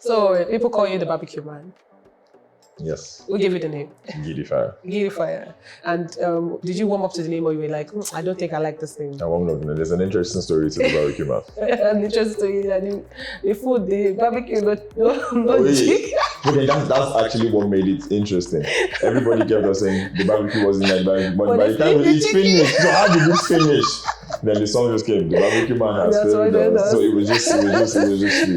So people call you the barbecue man. Yes. Who gave you the name? Giddyfia. Giddyfia. And did you warm up to the name or you were like, I don't think I like this name? I won't know. There's an interesting story to the barbecue man. An interesting story. The food, the barbecue, no Okay, that's actually what made it interesting. Everybody kept on saying the barbecue wasn't like barbecue, but by the time it's finished, so how did it finish? Then the song just came. The barbecue man has failed us. So it was just sweet.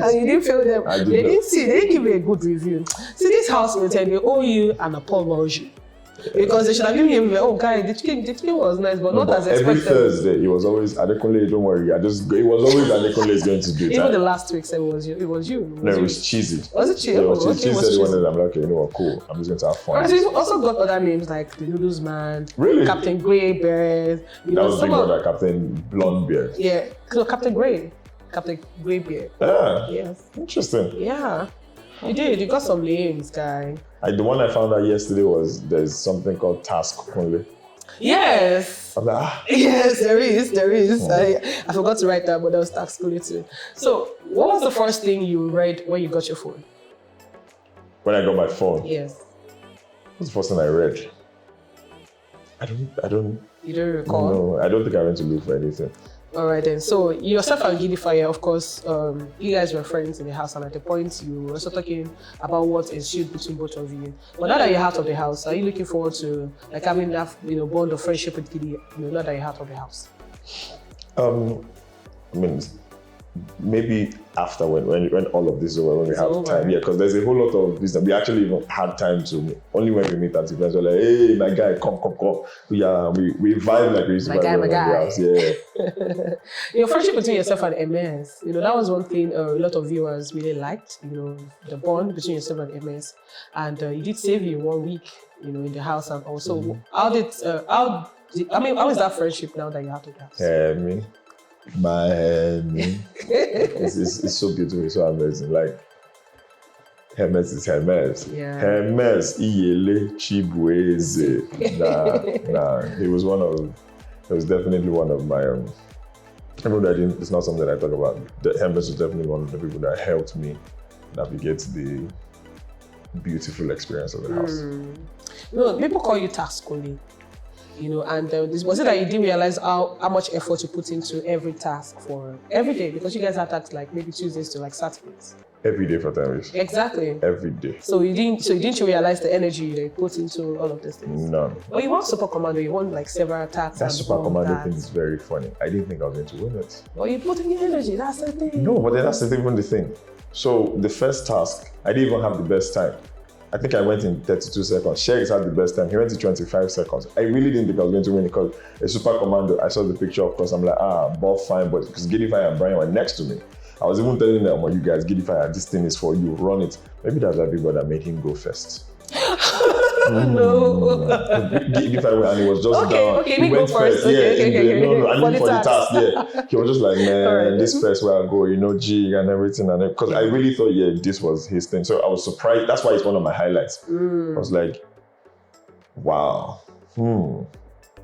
And you didn't feel them. They didn't give you a good review. See, this housemates, they owe you an apology. Because they should have given you, oh, guy, the chicken was nice, but not as expected. Every Thursday, it was always Adekunle, don't worry. It was always Adekunle is going to do it. Even the last week said it was you. It was cheesy. Was it cheesy? Yeah, it was cheesy. She said the one that I'm like, okay, you know what, cool. I'm just going to have fun. So you also got other names like the Noodles man, really? Captain Grey Beard. That was Big Brother, Captain Blonde Beard. Yeah, no, Captain Grey Beard. Yeah. Yes. Interesting. Yeah. You did. You got some names, guy. The one I found out yesterday was there's something called task only. Yes. I'm like, Yes, there is. I forgot to write that, but there was task only too. So, what was the first thing you read when you got your phone? When I got my phone? Yes. What's the first thing I read? I don't. You don't recall? No, I don't think I went to look for anything. All right then. So yourself and Giddyfia, of course, you guys were friends in the house, and at the point you were also talking about what ensued between both of you. But now that you're out of the house, are you looking forward to like having that bond of friendship with Giddy? Now that you're out of the house. I mean, maybe after when all of this is over, when we have time, yeah, because there's a whole lot of business. We actually even had time to only when we meet at events, we're like, hey, my guy, come. Yeah, we vibe like we used to vibe in the house. Yeah. Your friendship between yourself and MS, that was one thing a lot of viewers really liked. The bond between yourself and MS, and he did save you 1 week, in the house, and also how is that friendship now that you're out of the house? It's so beautiful, it's so amazing. Like Hermes is Hermes. Yeah. Hermes Iyele Chibueze. It was definitely one of my even though it's not something that I talk about. Hermes was definitely one of the people that helped me navigate the beautiful experience of the house. People call you task only. And was it that you didn't realize how much effort you put into every task for every day? Because you guys had tasks like maybe Tuesdays to like Saturdays. Every day for 10 weeks. Exactly. Every day. So you didn't realize the energy that you put into all of these things? None. But you won Super Commando, you won like several tasks. That Super Commando thing is very funny. I didn't think I was going to win it. But you put in your energy, that's the thing. No, but that's even the thing. So the first task, I didn't even have the best time. I think I went in 32 seconds. Sherry's had the best time. He went to 25 seconds. I really didn't think I was going to win because a Super Commando, I saw the picture, of course, I'm like, ball fine, but because Giddyfia and Brian were next to me. I was even telling them, you guys, Giddyfia, this thing is for you, run it. Maybe that's why people that made him go first. No. Giddyfia, and he was just down. Okay, he went first. Okay. No, I mean for the task, yeah. He was just like, man, this first where I go, G and everything. And because I really thought, this was his thing. So I was surprised. That's why it's one of my highlights. I was wow.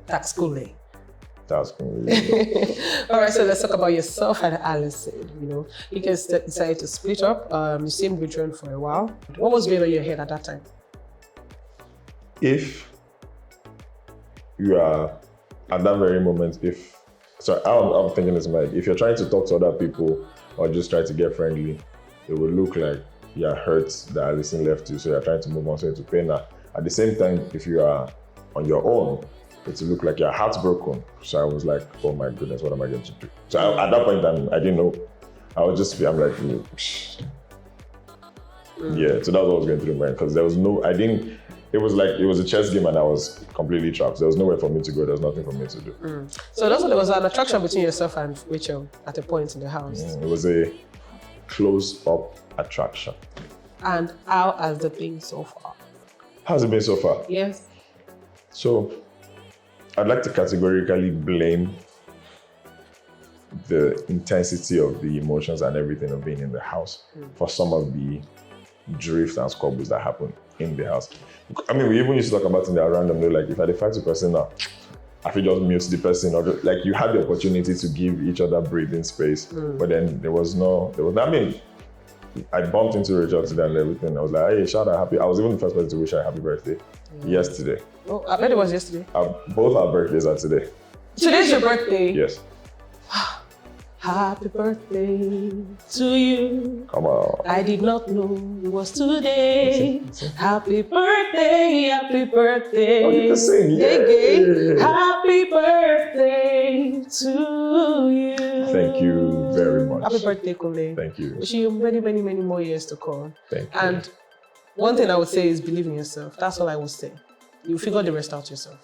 That's cool. That's cool. All right, so let's talk about yourself and Allysyn. You guys decided to split up. You seemed withdrawn for a while. What was going on in your head at that time? If you are at that very moment, I'm thinking this in my head, if you're trying to talk to other people or just try to get friendly, it would look like you're hurt that Allysyn left you, so you're trying to move on, so to pain her. At the same time, if you are on your own, it will look like you're heartbroken. So I was like, oh my goodness, what am I going to do? So at that point, I didn't know. I'm like, yeah. So that was what was going through my mind, because there was it was a chess game and I was completely trapped. There was nowhere for me to go. There was nothing for me to do. So there was an attraction between yourself and Rachel at a point in the house. It was a close-up attraction. And how has it been so far? How's it been so far? Yes. So I'd like to categorically blame the intensity of the emotions and everything of being in the house for some of the drift and squabbles that happen in the house. I mean, we even used to talk about it randomly, like if I fight the person now, I could just mute the person, or like you had the opportunity to give each other breathing space, but then there was I bumped into Rachel today and everything. I was like, hey, shout out, happy. I was even the first person to wish her a happy birthday yesterday. Oh, I bet it was yesterday. Both our birthdays are today. Today's your birthday? Yes. Happy birthday to you. Come on. I did not know it was today. Happy birthday, happy birthday. Oh, you can sing. Yeah. Happy birthday to you. Thank you very much. Happy birthday, Kole. Thank you. Wishing you many, many, many more years to come. Thank you. And one thing I would say is believe in yourself. That's all I would say. You figure the rest out yourself.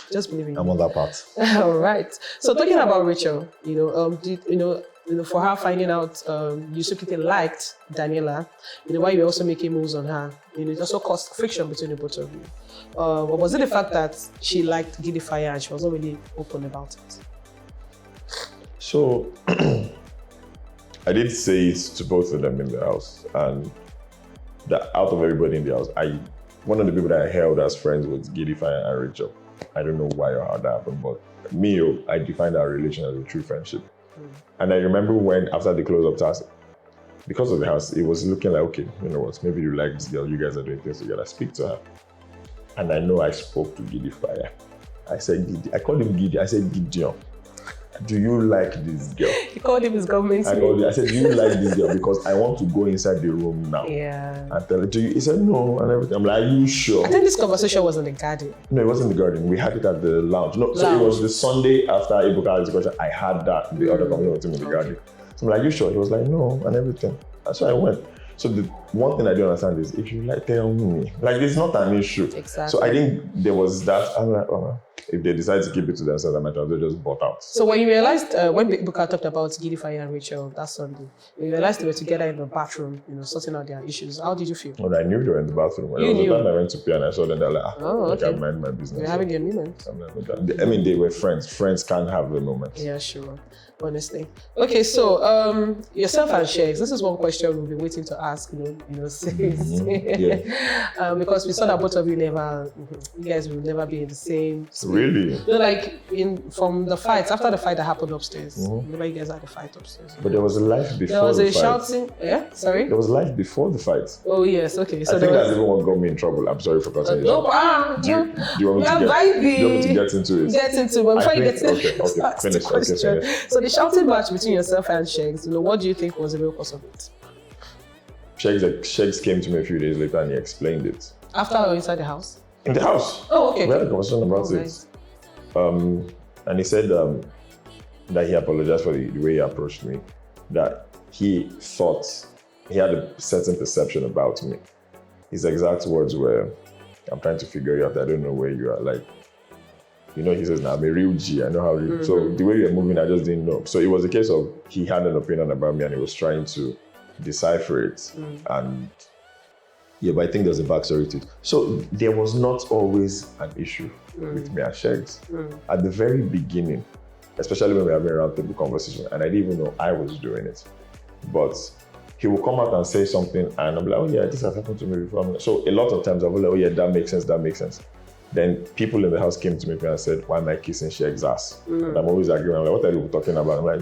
Just believe in I'm on that part. All right. So talking about Rachel, for her finding out you secretly liked Daniela, while you were also making moves on her, it also caused friction between the both of you. But was it the fact that she liked Giddyfia and she was not really open about it? So I did say it to both of them in the house, and that out of everybody in the house, one of the people that I held as friends was Giddyfia and Rachel. I don't know why or how that happened, but I defined our relation as a true friendship. And I remember when, after the close-up task, because of the house, it was looking like, okay, you know what, maybe you like this girl, you guys are doing things together, speak to her. And I know I spoke to Giddyfia. I said, I called him Giddy, I said, Gideon, do you like this girl? He called him his government name. I said, do you like this girl? Because I want to go inside the room now. Yeah. And tell her, do you? He said, no, and everything. I'm like, are you sure? I think this conversation was in the garden. No, it wasn't in the garden. We had it at the lounge. No, so it was the Sunday after Ebuka's question. I had that, the other conversation with him in the garden. So I'm like, are you sure? He was like, no, and everything. That's why I went. So the one thing I don't understand is, if you like, tell me. Like, it's not an issue. Exactly. So I think there was that. I'm like, oh, if they decide to keep it to themselves, I might as well just bought out. So when you realized, when Buka talked about Giddyfia and Rachel that Sunday, when you realized they were together in the bathroom, sorting out their issues, how did you feel? Well, I knew they were in the bathroom. You knew? The time I went to pee and I saw them, they're like, okay. I can mind my business. They're having their moments. I mean, they were friends. Friends can't have the moments. Yeah, sure. Honestly. Okay, so yourself and Shegs, this is one question we've been waiting to ask, since. Yeah. Because we saw that both of you guys will never be in the same space. Really? From the fights, after the fight that happened upstairs, remember you guys had a fight upstairs. But there was a life before the fight. There was a shouting, sorry? There was life before the fight. Oh, yes, okay. So I think that's even what got me in trouble. I'm sorry for cutting you off. Do you want me to get into it? Get into it, but before you get into it, okay, finish. So the shouting match between yourself and Shegs, what do you think was the real cause of it? Shegs came to me a few days later and he explained it. After or inside the house? In the house. Oh, okay. We had a conversation about it. Nice. And he said that he apologized for the way he approached me, that he thought he had a certain perception about me. His exact words were, I'm trying to figure you out, I don't know where you are. Like, he says, I'm a real G, I know how real. So the way you're moving, I just didn't know. So it was a case of he had an opinion about me and he was trying to decipher it. And but I think there's a backstory to it. So there was not always an issue with me and Shegs. At the very beginning, especially when we were having a roundtable conversation, and I didn't even know I was doing it. But he will come out and say something and I'm like, oh yeah, this has happened to me before. So a lot of times I'll be like, oh yeah, that makes sense. Then people in the house came to me and said, why am I kissing Sheikh's ass? And I'm always arguing, I'm like, what are you talking about? I'm like,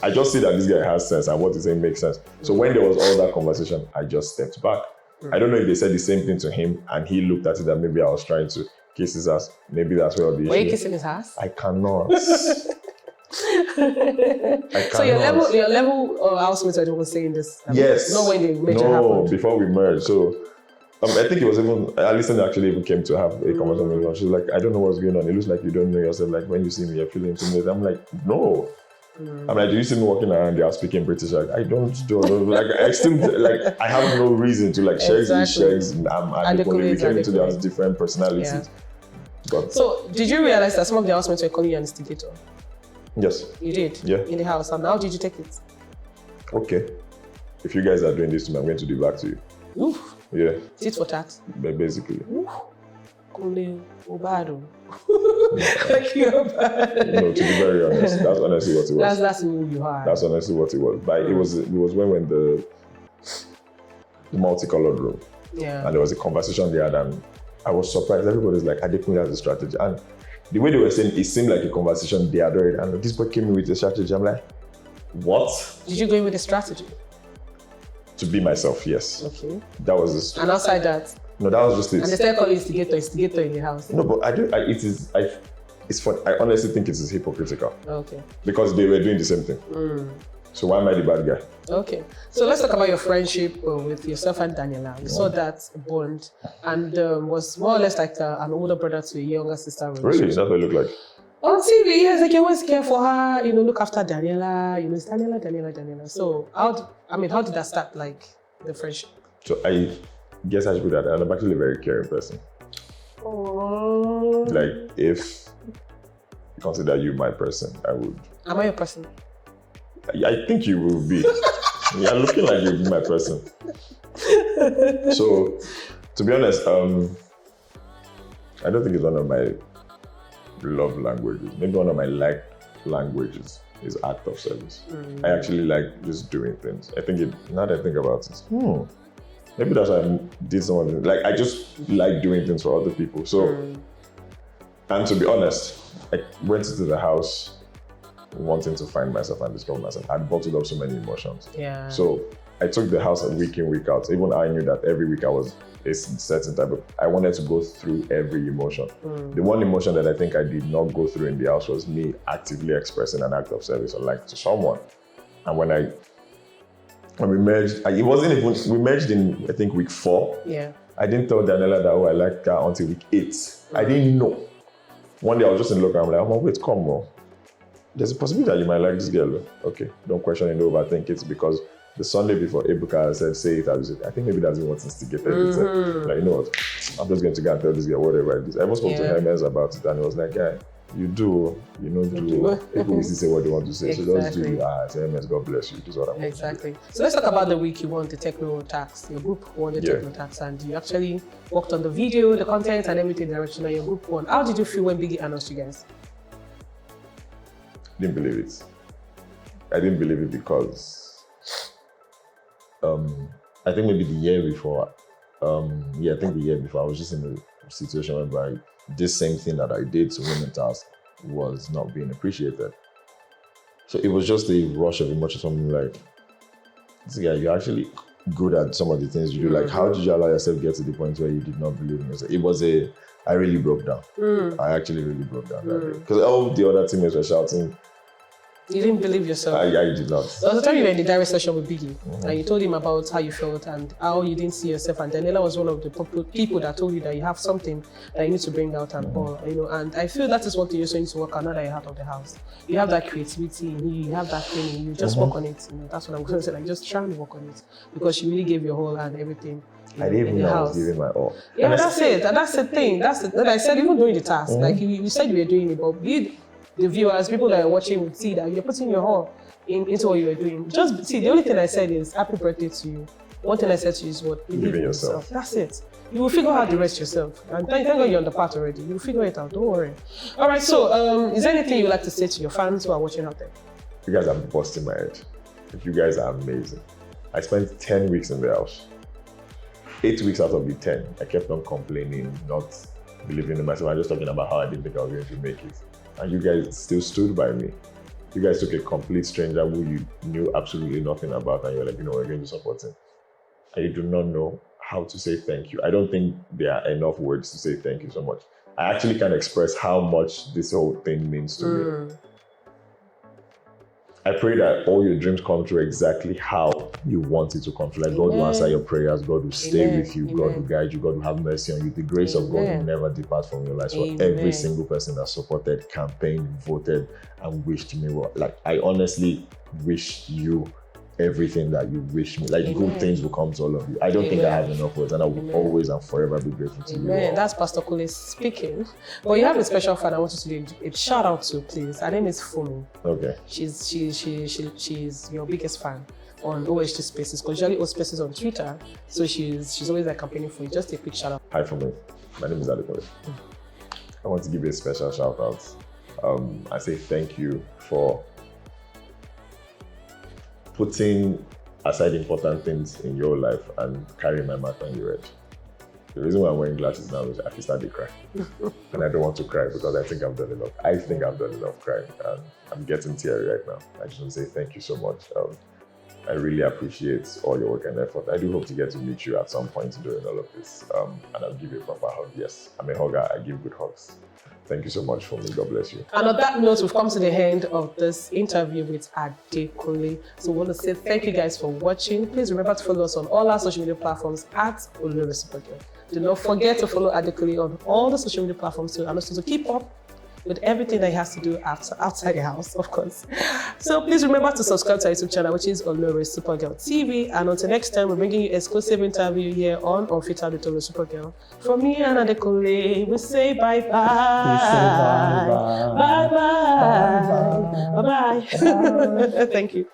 I just see that this guy has sense and what he's saying makes sense. So when there was all that conversation, I just stepped back. I don't know if they said the same thing to him and he looked at it that maybe I was trying to kiss his ass. Maybe that's where the issue. Were you kissing his ass? I cannot. So your level housemates were saying this? Yes. Not when the major happened? No, before we merged. So I think it was even, Allysyn actually even came to have a conversation with me. She's like, I don't know what's going on. It looks like you don't know yourself. Like when you see me, you're feeling intimidated. I'm like, no. I'm like, do you see me walking around there speaking British? Like, I don't. Like, I still, like, I have no reason to, like, Shegs is Shegs. I'm Adekunle. We came into the house different personalities. Yeah. But, so, did you realize that some of the housemates were calling you an instigator? Yes. You did? Yeah. In the house. And how did you take it? Okay. If you guys are doing this to me, I'm going to do it back to you. Oof. Yeah. Tit for tat. Basically. Oof. Obado. Like you're bad. No, to be very honest, that's honestly what it was. That's who you are. That's honestly what it was. But it was when the multicolored room. Yeah. And there was a conversation there and I was surprised. Everybody's like, Adekunle has a strategy. And the way they were saying, it seemed like a conversation they had already. And this boy came in with a strategy. I'm like, what? Did you go in with a strategy? To be myself, yes. Okay. That was the story. And outside that? No, that was just it. And they started calling instigator in the house. No, but it's fun. I honestly think it is hypocritical. Okay. Because they were doing the same thing. So why am I the bad guy? Okay. So let's talk about your friendship with yourself and Daniela. You saw that bond and was more or less like an older brother to a younger sister. Really? That's what it looked like? On TV, yes, like you always care for her, look after Daniela, it's Daniela. So how did that start, like, the friendship? So I guess I should put that. I'm actually a very caring person. Aww. Like, if you consider you my person, I would. Am I your person? I think you will be. You're looking like you'll be my person. So, to be honest, I don't think it's one of my love languages. Maybe one of my like languages is act of service. I actually like just doing things. Now that I think about it, maybe that's why I did some of it. Like, I just like doing things for other people. So, and to be honest, I went into the house wanting to find myself and discover myself. I'd bottled up so many emotions. Yeah. So I took the house week in, week out. Even I knew that every week I was a certain type of, I wanted to go through every emotion. The one emotion that I think I did not go through in the house was me actively expressing an act of service or like to someone. And when we merged, we merged in, I think, week 4. Yeah. I didn't tell Daniela that, I liked her until week 8. I didn't know. One day I was just in the locker, I'm like, wait, come on. There's a possibility that you might like this girl. Okay, don't question it, don't overthink it, because the Sunday before Ebuka said, say it, I think maybe that's what instigated it. Like, you know what, I'm just going to go and tell this girl whatever it is. I even spoke to Hermes about it, and he was like, yeah, you do, people will say what they want to say. Exactly. So just do, say, Hermes, God bless you, this is what I'm Exactly. So let's talk about the week you won the techno tax. Your group won the techno tax, and you actually worked on the video, the content, and everything direction that your group won. How did you feel when Biggie announced you guys? Didn't believe it. I didn't believe it because I think maybe the year before, I was just in a situation whereby this same thing that I did to Women Task was not being appreciated. So it was just a rush of emotion, something like, this guy, you're actually good at some of the things you do. Like, how did you allow yourself get to the point where you did not believe in yourself? I really broke down. I actually really broke down that day. Because all the other teammates were shouting. You didn't believe yourself? I did not. There was a time you were in the direct session with Biggie, and you told him about how you felt and how you didn't see yourself. And Daniela was one of the people that told you that you have something that you need to bring out and all. And I feel that is what you also need to work on now that you're out of the house. You have that creativity in you, you have that thing in you. Just work on it. That's what I'm going to say. Like, just try and work on it, because you really gave your whole and everything. I didn't even know I was giving my all. Yeah, that's it. And that's the thing. That's it. That I said, even doing the task, like you said you were doing it, but the viewers, people that are watching would see that you're putting your all into what you're doing. Just see, the only thing I said is happy birthday to you. One thing I said to you is what? Believe in yourself. That's it. You will figure out the rest yourself. And thank God you're on the path already. You'll figure it out. Don't worry. All right. So, is there anything you'd like to say to your fans who are watching out there? You guys are busting my head. You guys are amazing. I spent 10 weeks in the house. 8 weeks out of the 10, I kept on complaining, not believing in myself. I'm just talking about how I didn't think I was going to make it. And you guys still stood by me. You guys took a complete stranger who you knew absolutely nothing about, and you're like, we're going to support him. And you do not know how to say thank you. I don't think there are enough words to say thank you so much. I actually can't express how much this whole thing means to me. I pray that all your dreams come true exactly how you want it to come true. Like, God will answer your prayers, God will stay with you, God will guide you, God will have mercy on you. The grace of God will never depart from your life. For every single person that supported, campaigned, voted, and wished me well. Like, I honestly wish you everything that you wish me. Like, good things will come to all of you. I don't think I have enough words, and I will always and forever be grateful to you all. That's Pastor Kule speaking. But you have a special fan I want you to do a shout out to, please. Her name is Fumi. Okay. She's your biggest fan on OHT Spaces, because she only hosts spaces on Twitter. So she's always like campaigning for you. Just a quick shout out. Hi Fumi. My name is Adekunle. I want to give you a special shout out. I say thank you for putting aside important things in your life and carrying my matter on your head. The reason why I'm wearing glasses now is I can start to cry. And I don't want to cry because I think I've done enough. I think I've done enough crying, and I'm getting teary right now. I just want to say thank you so much. I really appreciate all your work and effort. I do hope to get to meet you at some point during all of this. And I'll give you a proper hug. Yes, I'm a hugger. I give good hugs. Thank you so much for me. God bless you. And on that note, we've come to the end of this interview with Adekunle. So we want to say thank you guys for watching. Please remember to follow us on all our social media platforms at OloriSuperGal. Do not forget to follow Adekunle on all the social media platforms too, and also to keep up with everything that he has to do outside the house, of course. So please remember to subscribe to our YouTube channel, which is OloriSuperGal TV. And until next time, we're bringing you exclusive interview here on Unfiltered with OloriSuperGal. From me and Adekunle, we say bye-bye. Bye-bye. Bye-bye. Bye-bye. Thank you.